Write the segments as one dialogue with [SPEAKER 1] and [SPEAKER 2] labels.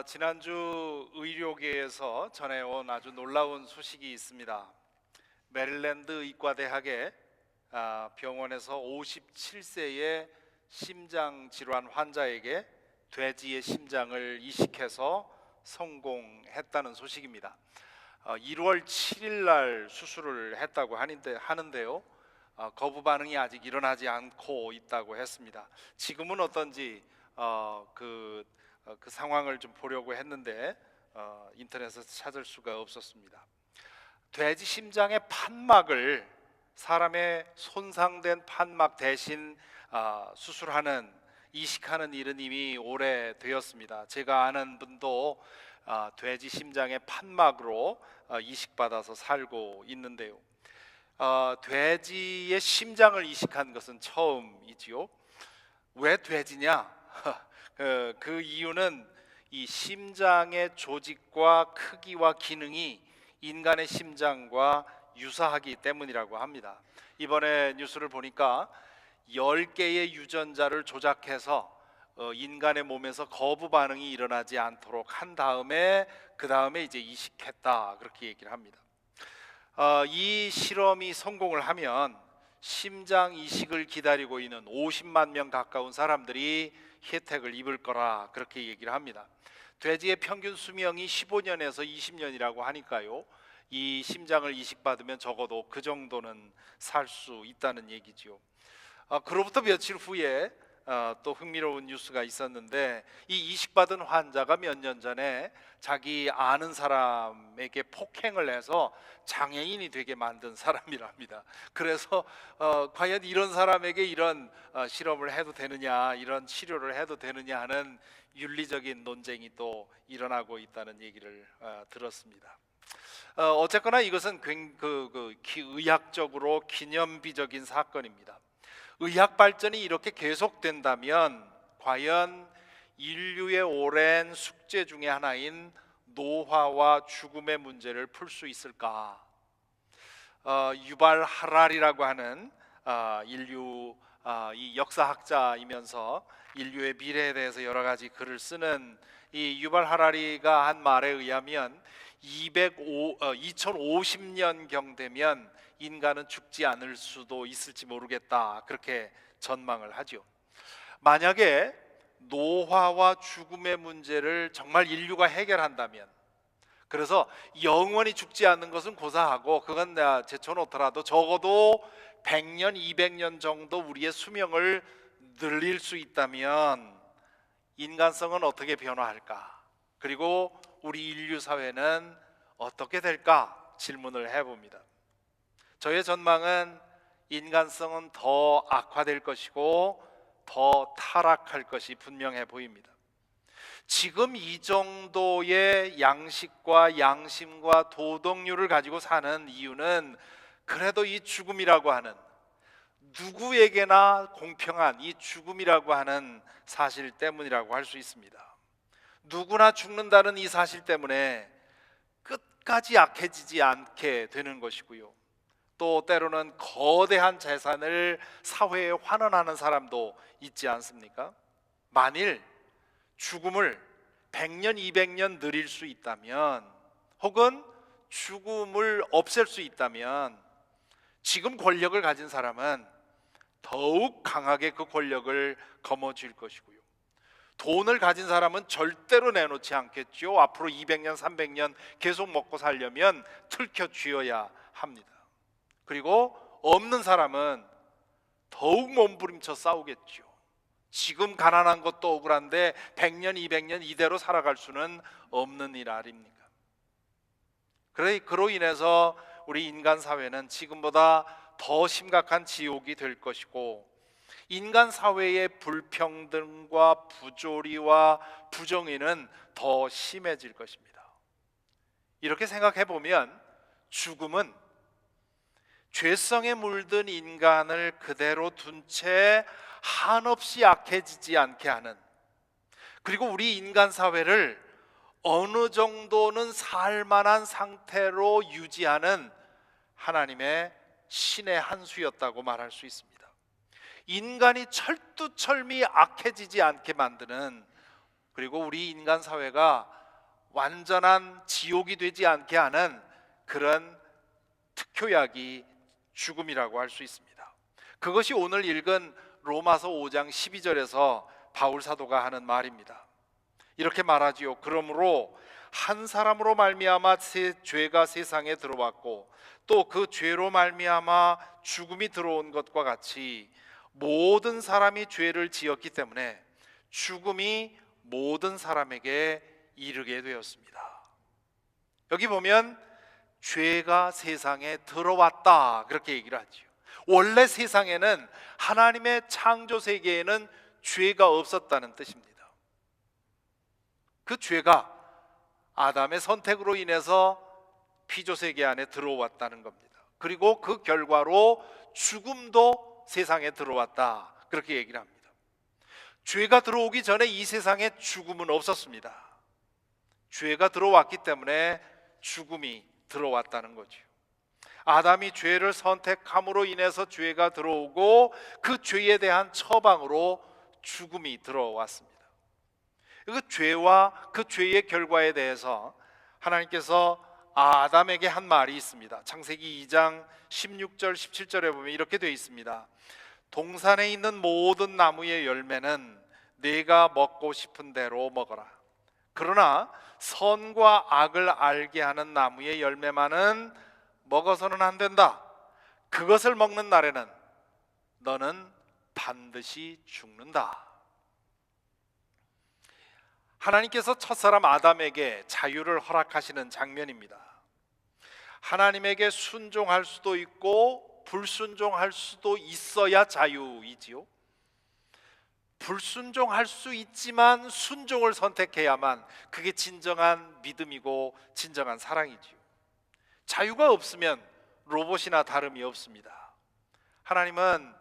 [SPEAKER 1] 지난주 의료계에서 전해온 아주 놀라운 소식이 있습니다. 메릴랜드 의과대학의 병원에서 57세의 심장 질환 환자에게 돼지의 심장을 이식해서 성공했다는 소식입니다. 1월 7일 날 수술을 했다고 하는데요. 거부 반응이 아직 일어나지 않고 있다고 했습니다. 지금은 어떤지 그 상황을 좀 보려고 했는데 인터넷에서 찾을 수가 없었습니다. 돼지 심장의 판막을 사람의 손상된 판막 대신 수술하는, 이식하는 일은 이미 오래되었습니다. 제가 아는 분도 돼지 심장의 판막으로 이식받아서 살고 있는데요. 돼지의 심장을 이식한 것은 처음이지요. 왜 돼지냐? 그 이유는 이 심장의 조직과 크기와 기능이 인간의 심장과 유사하기 때문이라고 합니다. 이번에 뉴스를 보니까 10개의 유전자를 조작해서 인간의 몸에서 거부 반응이 일어나지 않도록 한 다음에 그 다음에 이제 이식했다, 그렇게 얘기를 합니다. 이 실험이 성공을 하면 심장 이식을 기다리고 있는 50만 명 가까운 사람들이 혜택을 입을 거라, 그렇게 얘기를 합니다. 돼지의 평균 수명이 15년에서 20년이라고 하니까요, 이 심장을 이식받으면 적어도 그 정도는 살 수 있다는 얘기지요. 그로부터 며칠 후에 또 흥미로운 뉴스가 있었는데, 이 이식받은 환자가 몇 년 전에 자기 아는 사람에게 폭행을 해서 장애인이 되게 만든 사람이랍니다. 그래서 과연 이런 사람에게 이런 실험을 해도 되느냐, 이런 치료를 해도 되느냐 하는 윤리적인 논쟁이 또 일어나고 있다는 얘기를 들었습니다. 어쨌거나 이것은 의학적으로 기념비적인 사건입니다. 의학 발전이 이렇게 계속된다면 과연 인류의 오랜 숙제 중에 하나인 노화와 죽음의 문제를 풀 수 있을까? 유발 하라리라고 하는 인류 이 역사학자이면서 인류의 미래에 대해서 여러 가지 글을 쓰는 이 유발 하라리가 한 말에 의하면 2050년경 되면 인간은 죽지 않을 수도 있을지 모르겠다, 그렇게 전망을 하죠. 만약에 노화와 죽음의 문제를 정말 인류가 해결한다면, 그래서 영원히 죽지 않는 것은 고사하고 그건 내가 제쳐놓더라도 적어도 100년, 200년 정도 우리의 수명을 늘릴 수 있다면 인간성은 어떻게 변화할까? 그리고 우리 인류 사회는 어떻게 될까? 질문을 해봅니다. 저의 전망은 인간성은 더 악화될 것이고 더 타락할 것이 분명해 보입니다. 지금 이 정도의 양식과 양심과 도덕률을 가지고 사는 이유는 그래도 이 죽음이라고 하는, 누구에게나 공평한 이 죽음이라고 하는 사실 때문이라고 할 수 있습니다. 누구나 죽는다는 이 사실 때문에 끝까지 악해지지 않게 되는 것이고요, 또 때로는 거대한 재산을 사회에 환원하는 사람도 있지 않습니까? 만일 죽음을 100년, 200년 느릴 수 있다면, 혹은 죽음을 없앨 수 있다면 지금 권력을 가진 사람은 더욱 강하게 그 권력을 거머쥘 것이고요, 돈을 가진 사람은 절대로 내놓지 않겠죠. 앞으로 200년, 300년 계속 먹고 살려면 틀켜 쥐어야 합니다. 그리고 없는 사람은 더욱 몸부림쳐 싸우겠죠. 지금 가난한 것도 억울한데 100년, 200년 이대로 살아갈 수는 없는 일 아닙니까? 그로 인해서 우리 인간 사회는 지금보다 더 심각한 지옥이 될 것이고, 인간 사회의 불평등과 부조리와 부정의는 더 심해질 것입니다. 이렇게 생각해 보면 죽음은 죄성에 물든 인간을 그대로 둔 채 한없이 악해지지 않게 하는, 그리고 우리 인간 사회를 어느 정도는 살만한 상태로 유지하는 하나님의 신의 한 수였다고 말할 수 있습니다. 인간이 철두철미 악해지지 않게 만드는 그리고 우리 인간 사회가 완전한 지옥이 되지 않게 하는 그런 특효약이 죽음이라고 할 수 있습니다. 그것이 오늘 읽은 로마서 5장 12절에서 바울 사도가 하는 말입니다. 이렇게 말하지요. 그러므로 한 사람으로 말미암아 죄가 세상에 들어왔고 또 그 죄로 말미암아 죽음이 들어온 것과 같이 모든 사람이 죄를 지었기 때문에 죽음이 모든 사람에게 이르게 되었습니다. 여기 보면 죄가 세상에 들어왔다 그렇게 얘기를 하죠. 원래 세상에는 하나님의 창조 세계에는 죄가 없었다는 뜻입니다. 그 죄가 아담의 선택으로 인해서 피조 세계 안에 들어왔다는 겁니다. 그리고 그 결과로 죽음도 세상에 들어왔다 그렇게 얘기를 합니다. 죄가 들어오기 전에 이 세상에 죽음은 없었습니다. 죄가 들어왔기 때문에 죽음이 들어왔다는 거죠. 아담이 죄를 선택함으로 인해서 죄가 들어오고 그 죄에 대한 처방으로 죽음이 들어왔습니다. 그 죄와 그 죄의 결과에 대해서 하나님께서 아담에게 한 말이 있습니다. 창세기 2장 16절 17절에 보면 이렇게 되어 있습니다. 동산에 있는 모든 나무의 열매는 네가 먹고 싶은 대로 먹어라. 그러나 선과 악을 알게 하는 나무의 열매만은 먹어서는 안 된다. 그것을 먹는 날에는 너는 반드시 죽는다. 하나님께서 첫사람 아담에게 자유를 허락하시는 장면입니다. 하나님에게 순종할 수도 있고 불순종할 수도 있어야 자유이지요. 불순종할 수 있지만 순종을 선택해야만 그게 진정한 믿음이고 진정한 사랑이지요. 자유가 없으면 로봇이나 다름이 없습니다. 하나님은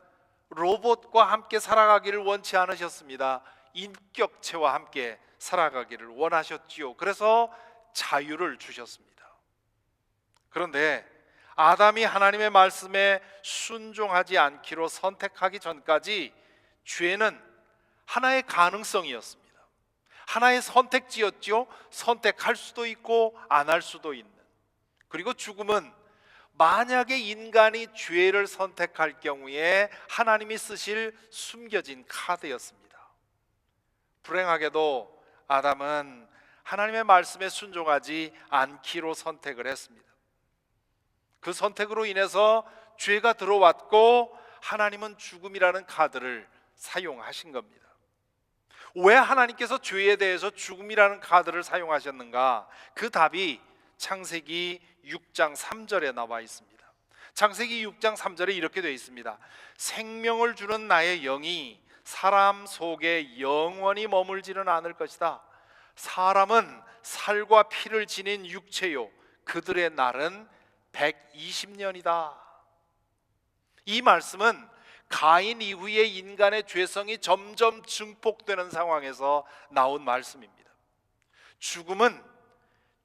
[SPEAKER 1] 로봇과 함께 살아가기를 원치 않으셨습니다. 인격체와 함께 살아가기를 원하셨지요. 그래서 자유를 주셨습니다. 그런데 아담이 하나님의 말씀에 순종하지 않기로 선택하기 전까지 죄는 하나의 가능성이었습니다. 하나의 선택지였죠. 선택할 수도 있고 안 할 수도 있는. 그리고 죽음은 만약에 인간이 죄를 선택할 경우에 하나님이 쓰실 숨겨진 카드였습니다. 불행하게도 아담은 하나님의 말씀에 순종하지 않기로 선택을 했습니다. 그 선택으로 인해서 죄가 들어왔고 하나님은 죽음이라는 카드를 사용하신 겁니다. 왜 하나님께서 죄에 대해서 죽음이라는 카드를 사용하셨는가? 그 답이 창세기 6장 3절에 나와 있습니다. 창세기 6장 3절에 이렇게 되어 있습니다. 생명을 주는 나의 영이 사람 속에 영원히 머물지는 않을 것이다. 사람은 살과 피를 지닌 육체요 그들의 날은 120년이다. 이 말씀은 가인 이후에 인간의 죄성이 점점 증폭되는 상황에서 나온 말씀입니다. 죽음은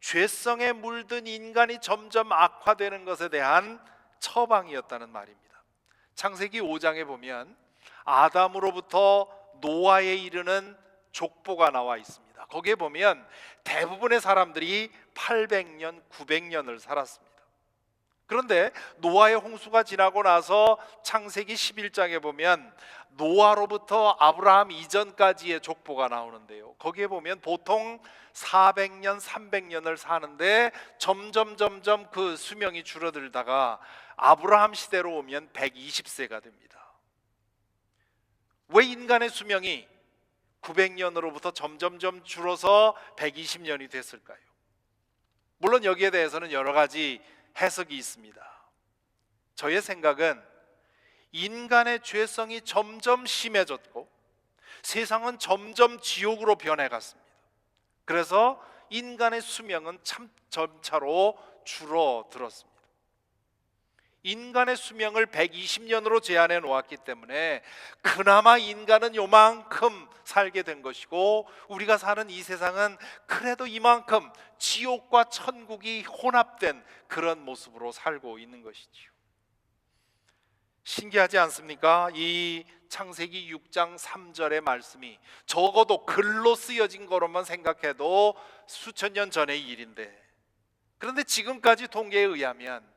[SPEAKER 1] 죄성에 물든 인간이 점점 악화되는 것에 대한 처방이었다는 말입니다. 창세기 5장에 보면 아담으로부터 노아에 이르는 족보가 나와 있습니다. 거기에 보면 대부분의 사람들이 800년, 900년을 살았습니다. 그런데 노아의 홍수가 지나고 나서 창세기 11장에 보면 노아로부터 아브라함 이전까지의 족보가 나오는데요. 거기에 보면 보통 400년, 300년을 사는데 점점 그 수명이 줄어들다가 아브라함 시대로 오면 120세가 됩니다. 왜 인간의 수명이 900년으로부터 점점 줄어서 120년이 됐을까요? 물론 여기에 대해서는 여러 가지 해석이 있습니다. 저의 생각은 인간의 죄성이 점점 심해졌고 세상은 점점 지옥으로 변해갔습니다. 그래서 인간의 수명은 참 점차로 줄어들었습니다. 인간의 수명을 120년으로 제한해 놓았기 때문에 그나마 인간은 요만큼 살게 된 것이고 우리가 사는 이 세상은 그래도 이만큼 지옥과 천국이 혼합된 그런 모습으로 살고 있는 것이지요. 신기하지 않습니까? 이 창세기 6장 3절의 말씀이 적어도 글로 쓰여진 거로만 생각해도 수천 년 전의 일인데, 그런데 지금까지 통계에 의하면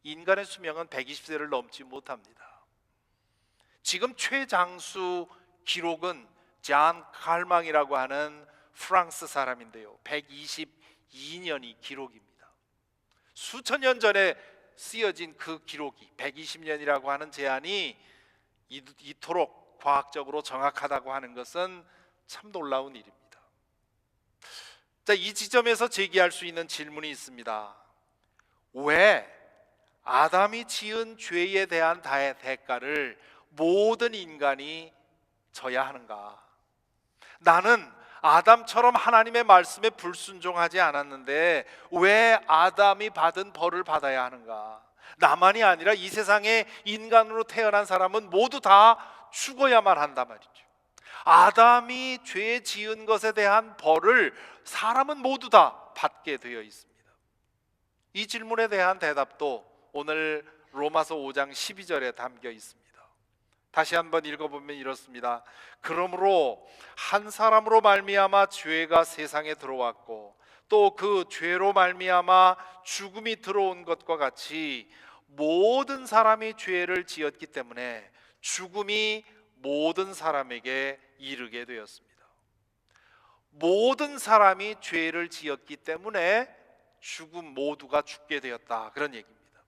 [SPEAKER 1] 인간의 수명은 120세를 넘지 못합니다. 지금 최장수 기록은 잔 칼망이라고 하는 프랑스 사람인데요, 122년이 기록입니다. 수천 년 전에 쓰여진 그 기록이 120년이라고 하는 제한이 이토록 과학적으로 정확하다고 하는 것은 참 놀라운 일입니다. 자, 이 지점에서 제기할 수 있는 질문이 있습니다. 왜 아담이 지은 죄에 대한 대가를 모든 인간이 져야 하는가? 나는 아담처럼 하나님의 말씀에 불순종하지 않았는데 왜 아담이 받은 벌을 받아야 하는가? 나만이 아니라 이 세상에 인간으로 태어난 사람은 모두 다 죽어야만 한단 말이죠. 아담이 죄 지은 것에 대한 벌을 사람은 모두 다 받게 되어 있습니다. 이 질문에 대한 대답도 오늘 로마서 5장 12절에 담겨 있습니다. 다시 한번 읽어보면 이렇습니다. 그러므로 한 사람으로 말미암아 죄가 세상에 들어왔고 또 그 죄로 말미암아 죽음이 들어온 것과 같이 모든 사람이 죄를 지었기 때문에 죽음이 모든 사람에게 이르게 되었습니다. 모든 사람이 죄를 지었기 때문에 죽음, 모두가 죽게 되었다, 그런 얘기입니다.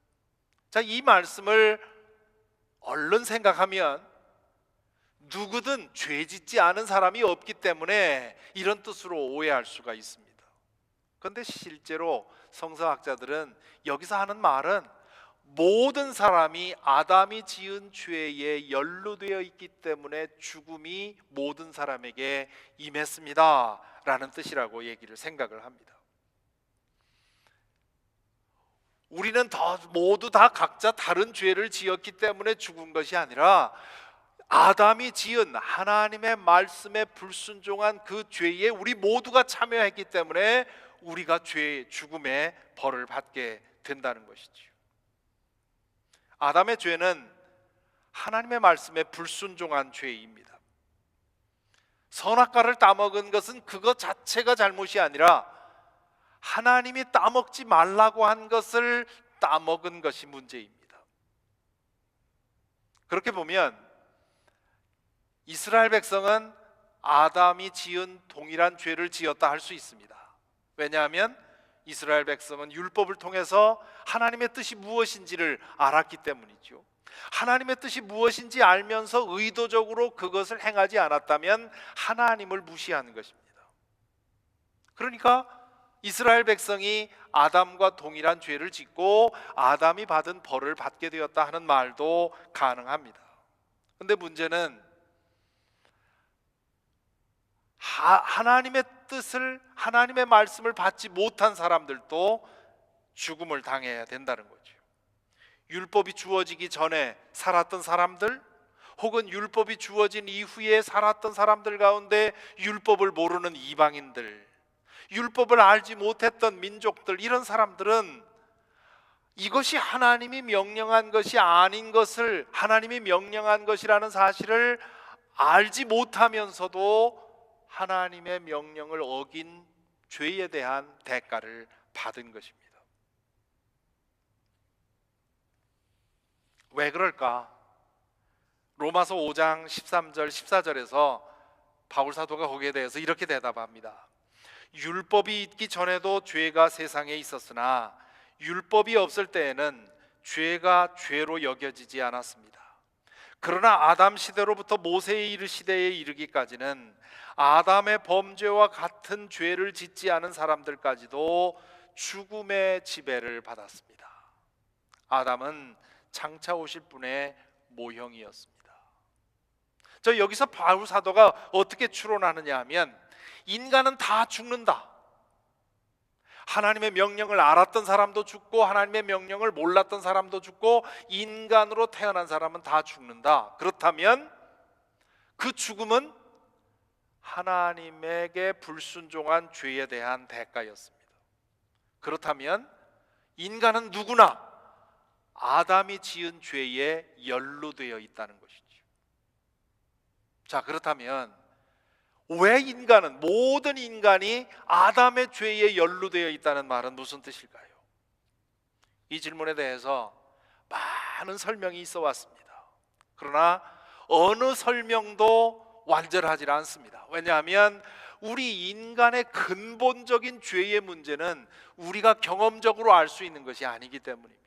[SPEAKER 1] 자, 이 말씀을 얼른 생각하면 누구든 죄 짓지 않은 사람이 없기 때문에 이런 뜻으로 오해할 수가 있습니다. 그런데 실제로 성서학자들은 여기서 하는 말은 모든 사람이 아담이 지은 죄에 연루되어 있기 때문에 죽음이 모든 사람에게 임했습니다 라는 뜻이라고 생각을 합니다. 우리는 모두 다 각자 다른 죄를 지었기 때문에 죽은 것이 아니라 아담이 지은 하나님의 말씀에 불순종한 그 죄에 우리 모두가 참여했기 때문에 우리가 죽음의 벌을 받게 된다는 것이지요. 아담의 죄는 하나님의 말씀에 불순종한 죄입니다. 선악과를 따먹은 것은 그것 자체가 잘못이 아니라 하나님이 따먹지 말라고 한 것을 따먹은 것이 문제입니다. 그렇게 보면 이스라엘 백성은 아담이 지은 동일한 죄를 지었다 할 수 있습니다. 왜냐하면 이스라엘 백성은 율법을 통해서 하나님의 뜻이 무엇인지를 알았기 때문이죠. 하나님의 뜻이 무엇인지 알면서 의도적으로 그것을 행하지 않았다면 하나님을 무시하는 것입니다. 그러니까 이스라엘 백성이 아담과 동일한 죄를 짓고 아담이 받은 벌을 받게 되었다 하는 말도 가능합니다. 그런데 문제는 하나님의 뜻을, 하나님의 말씀을 받지 못한 사람들도 죽음을 당해야 된다는 거죠. 율법이 주어지기 전에 살았던 사람들, 혹은 율법이 주어진 이후에 살았던 사람들 가운데 율법을 모르는 이방인들, 율법을 알지 못했던 민족들, 이런 사람들은 이것이 하나님이 명령한 것이 아닌 것을, 하나님이 명령한 것이라는 사실을 알지 못하면서도 하나님의 명령을 어긴 죄에 대한 대가를 받은 것입니다. 왜 그럴까? 로마서 5장 13절 14절에서 바울 사도가 거기에 대해서 이렇게 대답합니다. 율법이 있기 전에도 죄가 세상에 있었으나 율법이 없을 때에는 죄가 죄로 여겨지지 않았습니다. 그러나 아담 시대로부터 모세의 시대에 이르기까지는 아담의 범죄와 같은 죄를 짓지 않은 사람들까지도 죽음의 지배를 받았습니다. 아담은 장차 오실 분의 모형이었습니다. 저 여기서 바울 사도가 어떻게 추론하느냐 하면, 인간은 다 죽는다. 하나님의 명령을 알았던 사람도 죽고 하나님의 명령을 몰랐던 사람도 죽고 인간으로 태어난 사람은 다 죽는다. 그렇다면 그 죽음은 하나님에게 불순종한 죄에 대한 대가였습니다. 그렇다면 인간은 누구나 아담이 지은 죄에 연루되어 있다는 것이죠. 자, 그렇다면 왜 모든 인간이 아담의 죄에 연루되어 있다는 말은 무슨 뜻일까요? 이 질문에 대해서 많은 설명이 있어 왔습니다. 그러나 어느 설명도 완전하지 않습니다. 왜냐하면 우리 인간의 근본적인 죄의 문제는 우리가 경험적으로 알 수 있는 것이 아니기 때문입니다.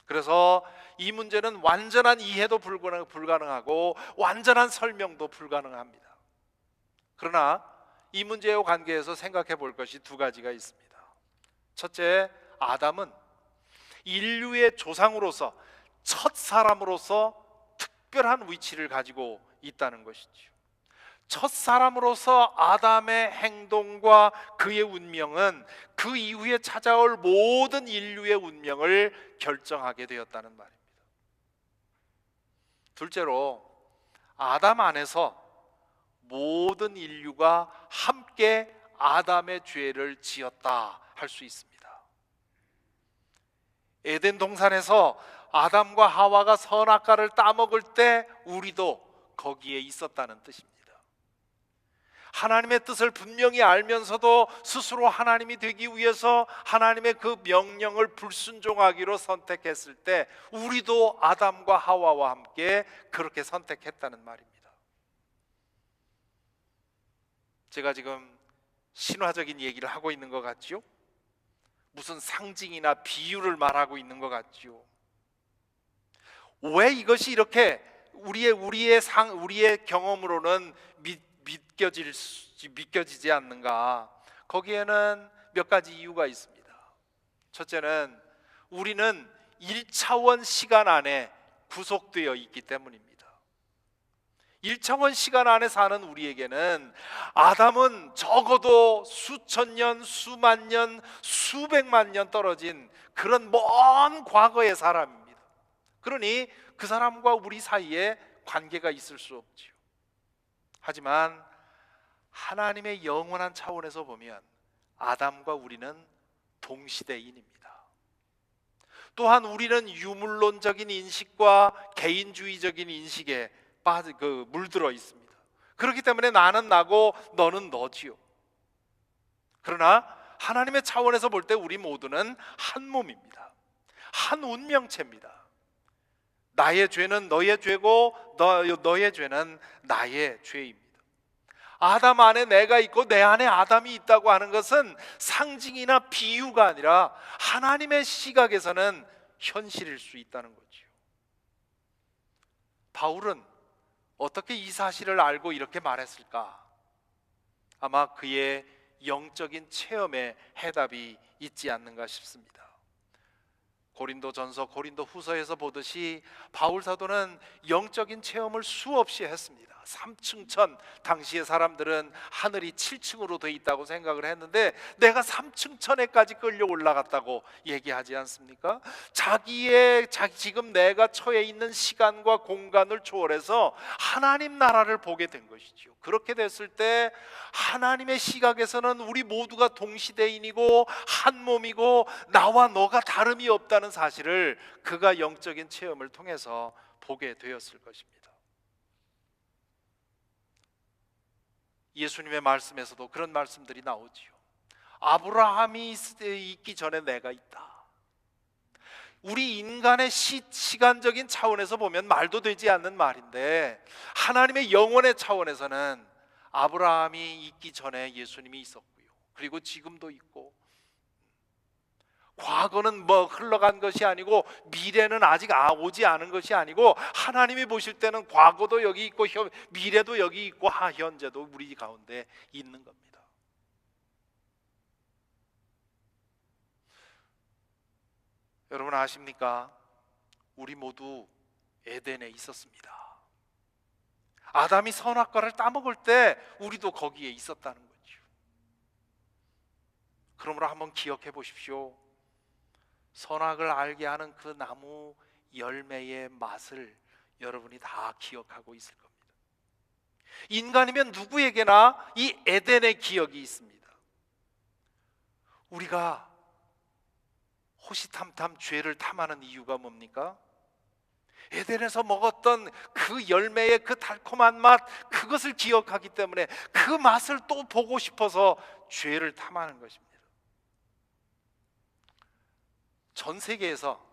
[SPEAKER 1] 그래서 이 문제는 완전한 이해도 불가능하고 완전한 설명도 불가능합니다. 그러나 이 문제와 관계해서 생각해 볼 것이 두 가지가 있습니다. 첫째, 아담은 인류의 조상으로서 첫 사람으로서 특별한 위치를 가지고 있다는 것이죠. 첫 사람으로서 아담의 행동과 그의 운명은 그 이후에 찾아올 모든 인류의 운명을 결정하게 되었다는 말입니다. 둘째로, 아담 안에서 모든 인류가 함께 아담의 죄를 지었다 할 수 있습니다. 에덴 동산에서 아담과 하와가 선악과를 따먹을 때 우리도 거기에 있었다는 뜻입니다. 하나님의 뜻을 분명히 알면서도 스스로 하나님이 되기 위해서 하나님의 그 명령을 불순종하기로 선택했을 때 우리도 아담과 하와와 함께 그렇게 선택했다는 말입니다. 제가 지금 신화적인 얘기를 하고 있는 것 같죠? 무슨 상징이나 비유를 말하고 있는 것 같죠? 왜 이것이 이렇게 우리의 경험으로는 믿겨지지 않는가? 거기에는 몇 가지 이유가 있습니다. 첫째는 우리는 1차원 시간 안에 구속되어 있기 때문입니다. 1차원 시간 안에 사는 우리에게는 아담은 적어도 수천 년, 수만 년, 수백만 년 떨어진 그런 먼 과거의 사람입니다. 그러니 그 사람과 우리 사이에 관계가 있을 수 없지요. 하지만 하나님의 영원한 차원에서 보면 아담과 우리는 동시대인입니다. 또한 우리는 유물론적인 인식과 개인주의적인 인식에 물들어 있습니다. 그렇기 때문에 나는 나고 너는 너지요. 그러나 하나님의 차원에서 볼 때 우리 모두는 한 몸입니다. 한 운명체입니다. 나의 죄는 너의 죄고 너의 죄는 나의 죄입니다. 아담 안에 내가 있고 내 안에 아담이 있다고 하는 것은 상징이나 비유가 아니라 하나님의 시각에서는 현실일 수 있다는 거지요. 바울은 어떻게 이 사실을 알고 이렇게 말했을까? 아마 그의 영적인 체험에 해답이 있지 않는가 싶습니다. 고린도전서, 고린도후서에서 보듯이 바울 사도는 영적인 체험을 수없이 했습니다. 3층천, 당시의 사람들은 하늘이 7층으로 돼 있다고 생각을 했는데 내가 3층천에까지 끌려 올라갔다고 얘기하지 않습니까? 지금 내가 처해 있는 시간과 공간을 초월해서 하나님 나라를 보게 된 것이죠. 그렇게 됐을 때 하나님의 시각에서는 우리 모두가 동시대인이고 한 몸이고 나와 너가 다름이 없다는 사실을 그가 영적인 체험을 통해서 보게 되었을 것입니다. 예수님의 말씀에서도 그런 말씀들이 나오지요. 아브라함이 있기 전에 내가 있다. 우리 인간의 시간적인 차원에서 보면 말도 되지 않는 말인데 하나님의 영혼의 차원에서는 아브라함이 있기 전에 예수님이 있었고요. 그리고 지금도 있고 과거는 흘러간 것이 아니고 미래는 아직 오지 않은 것이 아니고 하나님이 보실 때는 과거도 여기 있고 미래도 여기 있고 현재도 우리 가운데 있는 겁니다. 여러분 아십니까? 우리 모두 에덴에 있었습니다. 아담이 선악과를 따먹을 때 우리도 거기에 있었다는 거죠. 그러므로 한번 기억해 보십시오. 선악을 알게 하는 그 나무 열매의 맛을 여러분이 다 기억하고 있을 겁니다. 인간이면 누구에게나 이 에덴의 기억이 있습니다. 우리가 호시탐탐 죄를 탐하는 이유가 뭡니까? 에덴에서 먹었던 그 열매의 그 달콤한 맛, 그것을 기억하기 때문에 그 맛을 또 보고 싶어서 죄를 탐하는 것입니다. 전 세계에서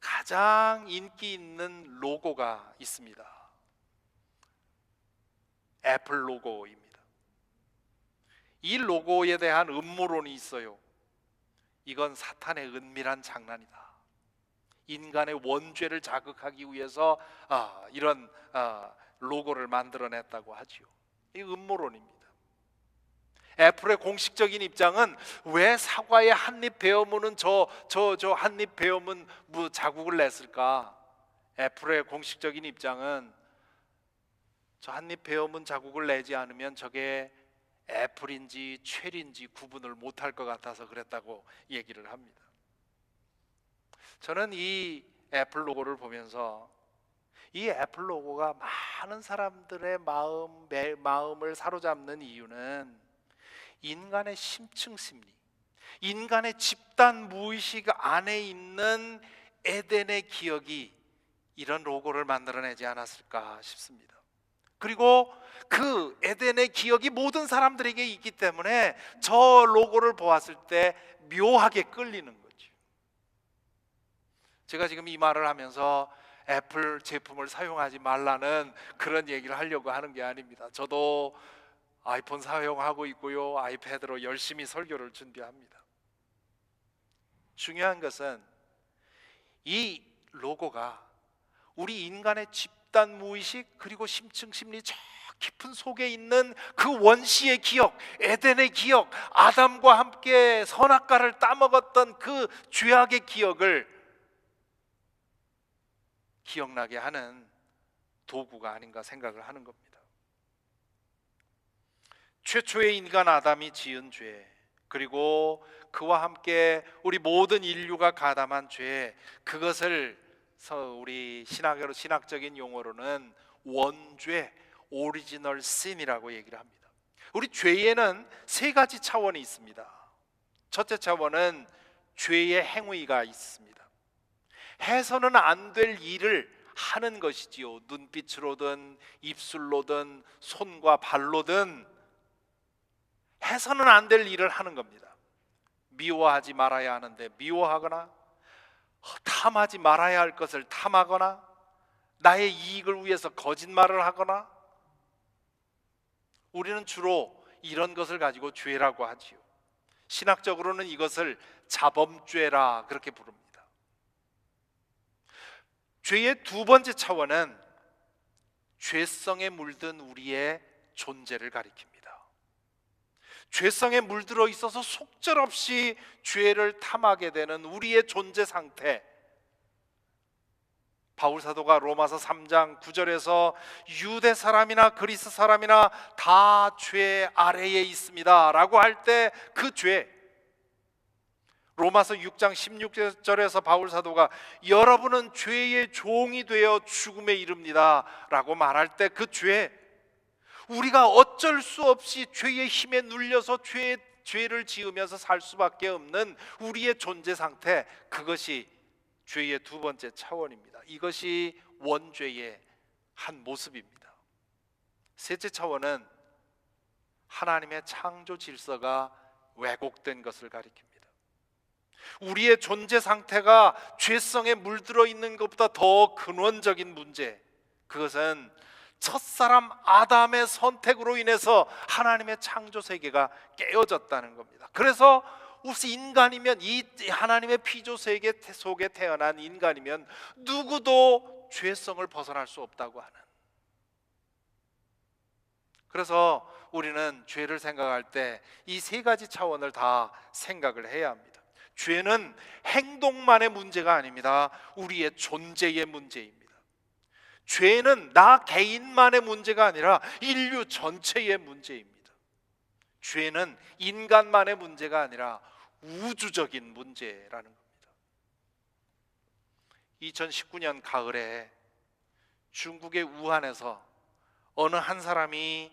[SPEAKER 1] 가장 인기 있는 로고가 있습니다. 애플 로고입니다. 이 로고에 대한 음모론이 있어요. 이건 사탄의 은밀한 장난이다. 인간의 원죄를 자극하기 위해서 이런 로고를 만들어냈다고 하지요. 이 음모론입니다. 애플의 공식적인 입장은 왜 사과의 한입 베어무는 저 한입 베어문 자국을 냈을까? 애플의 공식적인 입장은 저 한입 베어문 자국을 내지 않으면 저게 애플인지 체리인지 구분을 못할 것 같아서 그랬다고 얘기를 합니다. 저는 이 애플 로고를 보면서 이 애플 로고가 많은 사람들의 마음을 사로잡는 이유는 인간의 심층 심리, 인간의 집단 무의식 안에 있는 에덴의 기억이 이런 로고를 만들어내지 않았을까 싶습니다. 그리고 그 에덴의 기억이 모든 사람들에게 있기 때문에 저 로고를 보았을 때 묘하게 끌리는 거죠. 제가 지금 이 말을 하면서 애플 제품을 사용하지 말라는 그런 얘기를 하려고 하는 게 아닙니다. 저도 아이폰 사용하고 있고요, 아이패드로 열심히 설교를 준비합니다. 중요한 것은 이 로고가 우리 인간의 집단 무의식 그리고 심층 심리 저 깊은 속에 있는 그 원시의 기억, 에덴의 기억, 아담과 함께 선악과를 따먹었던 그 죄악의 기억을 기억나게 하는 도구가 아닌가 생각을 하는 겁니다. 최초의 인간 아담이 지은 죄, 그리고 그와 함께 우리 모든 인류가 가담한 죄, 그것을 우리 신학적인 용어로는 원죄, 오리지널 신이라고 얘기를 합니다. 우리 죄에는 세 가지 차원이 있습니다. 첫째 차원은 죄의 행위가 있습니다. 해서는 안 될 일을 하는 것이지요. 눈빛으로든 입술로든 손과 발로든 해서는 안 될 일을 하는 겁니다. 미워하지 말아야 하는데 미워하거나, 탐하지 말아야 할 것을 탐하거나, 나의 이익을 위해서 거짓말을 하거나, 우리는 주로 이런 것을 가지고 죄라고 하지요. 신학적으로는 이것을 자범죄라 그렇게 부릅니다. 죄의 두 번째 차원은 죄성에 물든 우리의 존재를 가리킵니다. 죄성에 물들어 있어서 속절없이 죄를 탐하게 되는 우리의 존재 상태, 바울 사도가 로마서 3장 9절에서 유대 사람이나 그리스 사람이나 다 죄 아래에 있습니다 라고 할 때 그 죄, 로마서 6장 16절에서 바울 사도가 여러분은 죄의 종이 되어 죽음에 이릅니다 라고 말할 때 그 죄, 우리가 어쩔 수 없이 죄의 힘에 눌려서 죄를 지으면서 살 수밖에 없는 우리의 존재 상태, 그것이 죄의 두 번째 차원입니다. 이것이 원죄의 한 모습입니다. 셋째 차원은 하나님의 창조 질서가 왜곡된 것을 가리킵니다. 우리의 존재 상태가 죄성에 물들어 있는 것보다 더 근원적인 문제, 그것은 첫사람 아담의 선택으로 인해서 하나님의 창조 세계가 깨어졌다는 겁니다. 그래서 혹시 인간이면, 이 하나님의 피조 세계 속에 태어난 인간이면 누구도 죄성을 벗어날 수 없다고 하는, 그래서 우리는 죄를 생각할 때 이 세 가지 차원을 다 생각을 해야 합니다. 죄는 행동만의 문제가 아닙니다. 우리의 존재의 문제입니다. 죄는 나 개인만의 문제가 아니라 인류 전체의 문제입니다. 죄는 인간만의 문제가 아니라 우주적인 문제라는 겁니다. 2019년 가을에 중국의 우한에서 어느 한 사람이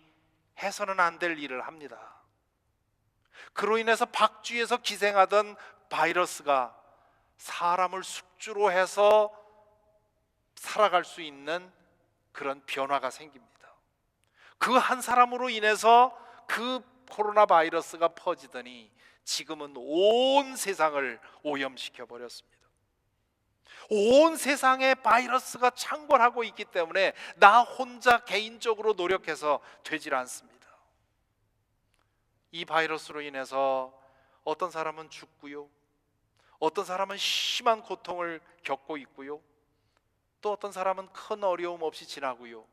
[SPEAKER 1] 해서는 안 될 일을 합니다. 그로 인해서 박쥐에서 기생하던 바이러스가 사람을 숙주로 해서 살아갈 수 있는 그런 변화가 생깁니다. 그 한 사람으로 인해서 그 코로나 바이러스가 퍼지더니 지금은 온 세상을 오염시켜 버렸습니다. 온 세상에 바이러스가 창궐하고 있기 때문에 나 혼자 개인적으로 노력해서 되질 않습니다. 이 바이러스로 인해서 어떤 사람은 죽고요, 어떤 사람은 심한 고통을 겪고 있고요, 또 어떤 사람은 큰 어려움 없이 지나고요,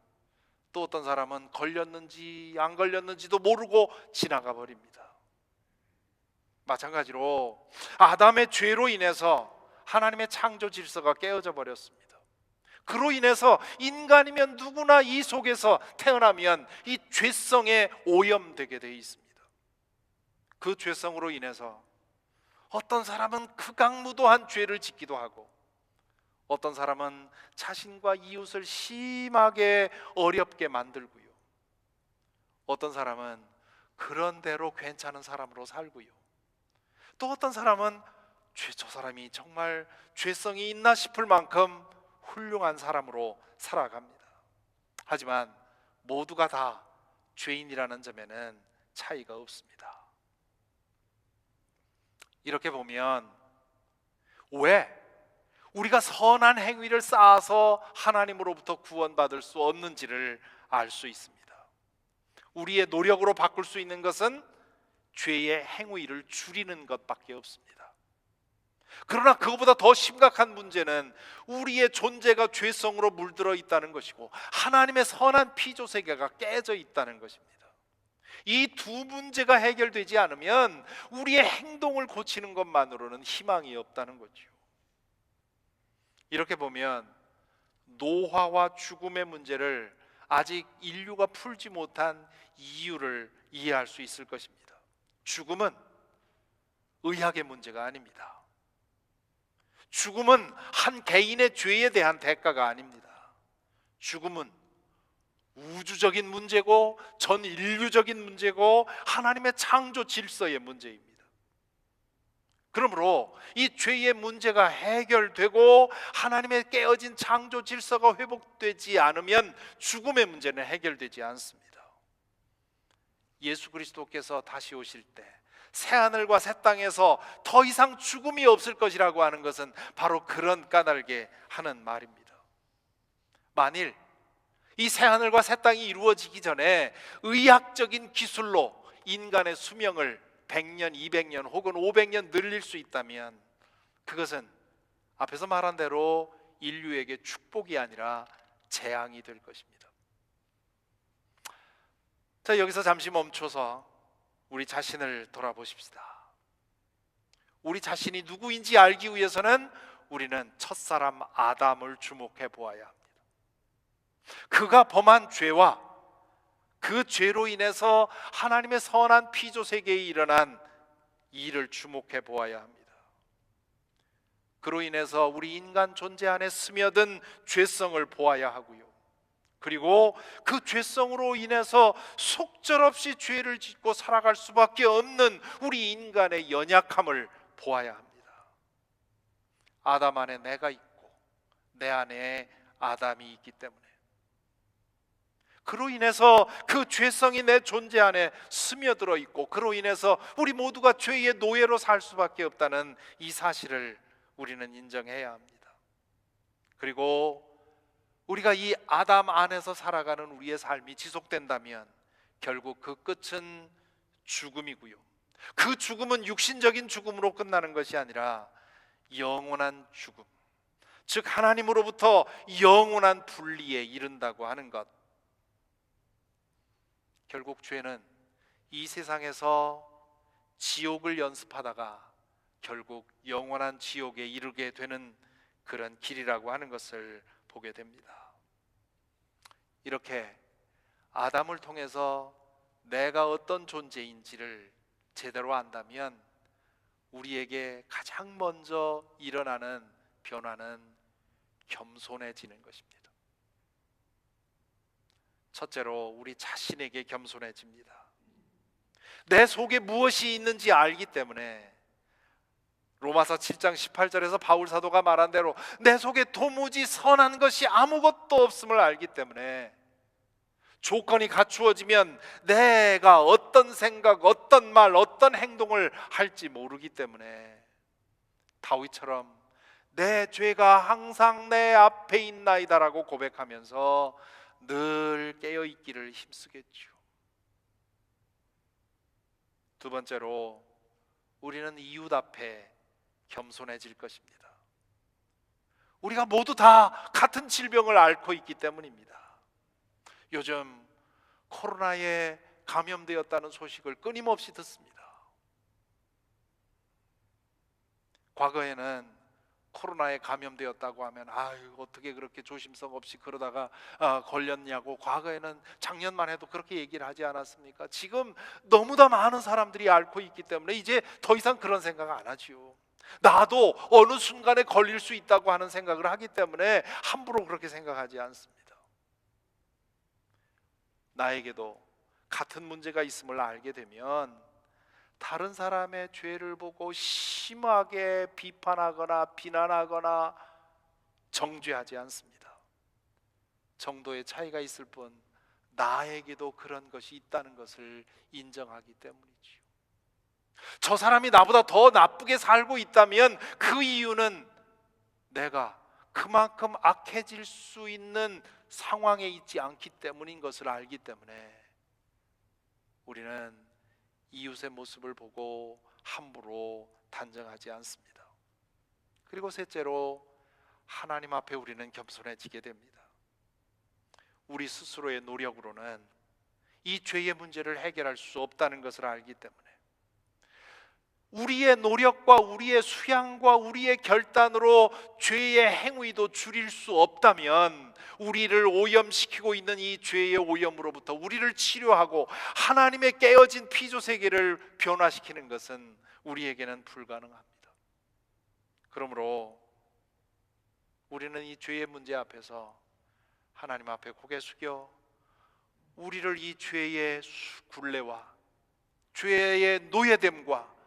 [SPEAKER 1] 또 어떤 사람은 걸렸는지 안 걸렸는지도 모르고 지나가 버립니다. 마찬가지로 아담의 죄로 인해서 하나님의 창조 질서가 깨어져 버렸습니다. 그로 인해서 인간이면 누구나 이 속에서 태어나면 이 죄성에 오염되게 되어 있습니다. 그 죄성으로 인해서 어떤 사람은 극악무도한 죄를 짓기도 하고, 어떤 사람은 자신과 이웃을 심하게 어렵게 만들고요, 어떤 사람은 그런 대로 괜찮은 사람으로 살고요, 또 어떤 사람은 저 사람이 정말 죄성이 있나 싶을 만큼 훌륭한 사람으로 살아갑니다. 하지만 모두가 다 죄인이라는 점에는 차이가 없습니다. 이렇게 보면 왜 우리가 선한 행위를 쌓아서 하나님으로부터 구원받을 수 없는지를 알 수 있습니다. 우리의 노력으로 바꿀 수 있는 것은 죄의 행위를 줄이는 것밖에 없습니다. 그러나 그것보다 더 심각한 문제는 우리의 존재가 죄성으로 물들어 있다는 것이고 하나님의 선한 피조 세계가 깨져 있다는 것입니다. 이 두 문제가 해결되지 않으면 우리의 행동을 고치는 것만으로는 희망이 없다는 거죠. 이렇게 보면 노화와 죽음의 문제를 아직 인류가 풀지 못한 이유를 이해할 수 있을 것입니다. 죽음은 의학의 문제가 아닙니다. 죽음은 한 개인의 죄에 대한 대가가 아닙니다. 죽음은 우주적인 문제고 전 인류적인 문제고 하나님의 창조 질서의 문제입니다. 그러므로 이 죄의 문제가 해결되고 하나님의 깨어진 창조 질서가 회복되지 않으면 죽음의 문제는 해결되지 않습니다. 예수 그리스도께서 다시 오실 때 새하늘과 새 땅에서 더 이상 죽음이 없을 것이라고 하는 것은 바로 그런 까닭에 하는 말입니다. 만일 이 새하늘과 새 땅이 이루어지기 전에 의학적인 기술로 인간의 수명을 100년, 200년 혹은 500년 늘릴 수 있다면 그것은 앞에서 말한 대로 인류에게 축복이 아니라 재앙이 될 것입니다. 자, 여기서 잠시 멈춰서 우리 자신을 돌아보십시다. 우리 자신이 누구인지 알기 위해서는 우리는 첫사람 아담을 주목해 보아야 합니다. 그가 범한 죄와 그 죄로 인해서 하나님의 선한 피조 세계에 일어난 일을 주목해 보아야 합니다. 그로 인해서 우리 인간 존재 안에 스며든 죄성을 보아야 하고요, 그리고 그 죄성으로 인해서 속절없이 죄를 짓고 살아갈 수밖에 없는 우리 인간의 연약함을 보아야 합니다. 아담 안에 내가 있고 내 안에 아담이 있기 때문에, 그로 인해서 그 죄성이 내 존재 안에 스며들어 있고 그로 인해서 우리 모두가 죄의 노예로 살 수밖에 없다는 이 사실을 우리는 인정해야 합니다. 그리고 우리가 이 아담 안에서 살아가는 우리의 삶이 지속된다면 결국 그 끝은 죽음이고요, 그 죽음은 육신적인 죽음으로 끝나는 것이 아니라 영원한 죽음, 즉 하나님으로부터 영원한 분리에 이른다고 하는 것. 결국 죄는 이 세상에서 지옥을 연습하다가 결국 영원한 지옥에 이르게 되는 그런 길이라고 하는 것을 보게 됩니다. 이렇게 아담을 통해서 내가 어떤 존재인지를 제대로 안다면 우리에게 가장 먼저 일어나는 변화는 겸손해지는 것입니다. 첫째로 우리 자신에게 겸손해집니다. 내 속에 무엇이 있는지 알기 때문에 로마서 7장 18절에서 바울 사도가 말한 대로 내 속에 도무지 선한 것이 아무것도 없음을 알기 때문에 조건이 갖추어지면 내가 어떤 생각, 어떤 말, 어떤 행동을 할지 모르기 때문에 다윗처럼 내 죄가 항상 내 앞에 있나이다라고 고백하면서 늘 깨어있기를 힘쓰겠죠. 두 번째로 우리는 이웃 앞에 겸손해질 것입니다. 우리가 모두 다 같은 질병을 앓고 있기 때문입니다. 요즘 코로나에 감염되었다는 소식을 끊임없이 듣습니다. 과거에는 코로나에 감염되었다고 하면 아유 어떻게 그렇게 조심성 없이 그러다가 걸렸냐고, 과거에는 작년만 해도 그렇게 얘기를 하지 않았습니까? 지금 너무나 많은 사람들이 앓고 있기 때문에 이제 더 이상 그런 생각 안 하지요. 나도 어느 순간에 걸릴 수 있다고 하는 생각을 하기 때문에 함부로 그렇게 생각하지 않습니다. 나에게도 같은 문제가 있음을 알게 되면 다른 사람의 죄를 보고 심하게 비판하거나 비난하거나 정죄하지 않습니다. 정도의 차이가 있을 뿐 나에게도 그런 것이 있다는 것을 인정하기 때문이지요. 저 사람이 나보다 더 나쁘게 살고 있다면 그 이유는 내가 그만큼 악해질 수 있는 상황에 있지 않기 때문인 것을 알기 때문에 우리는 이웃의 모습을 보고 함부로 단정하지 않습니다. 그리고 셋째로 하나님 앞에 우리는 겸손해지게 됩니다. 우리 스스로의 노력으로는 이 죄의 문제를 해결할 수 없다는 것을 알기 때문에 우리의 노력과 우리의 수양과 우리의 결단으로 죄의 행위도 줄일 수 없다면 우리를 오염시키고 있는 이 죄의 오염으로부터 우리를 치료하고 하나님의 깨어진 피조 세계를 변화시키는 것은 우리에게는 불가능합니다. 그러므로 우리는 이 죄의 문제 앞에서 하나님 앞에 고개 숙여 우리를 이 죄의 굴레와 죄의 노예됨과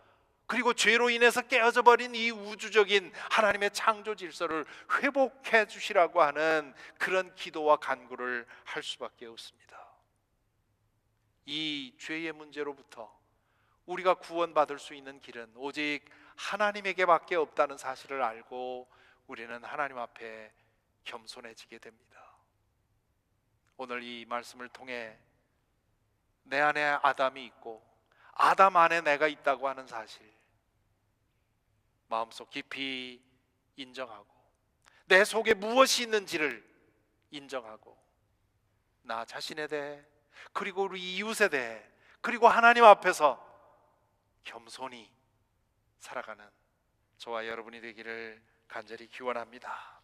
[SPEAKER 1] 그리고 죄로 인해서 깨어져 버린 이 우주적인 하나님의 창조 질서를 회복해 주시라고 하는 그런 기도와 간구를 할 수밖에 없습니다. 이 죄의 문제로부터 우리가 구원받을 수 있는 길은 오직 하나님에게밖에 없다는 사실을 알고 우리는 하나님 앞에 겸손해지게 됩니다. 오늘 이 말씀을 통해 내 안에 아담이 있고 아담 안에 내가 있다고 하는 사실 마음속 깊이 인정하고 내 속에 무엇이 있는지를 인정하고 나 자신에 대해 그리고 우리 이웃에 대해 그리고 하나님 앞에서 겸손히 살아가는 저와 여러분이 되기를 간절히 기원합니다.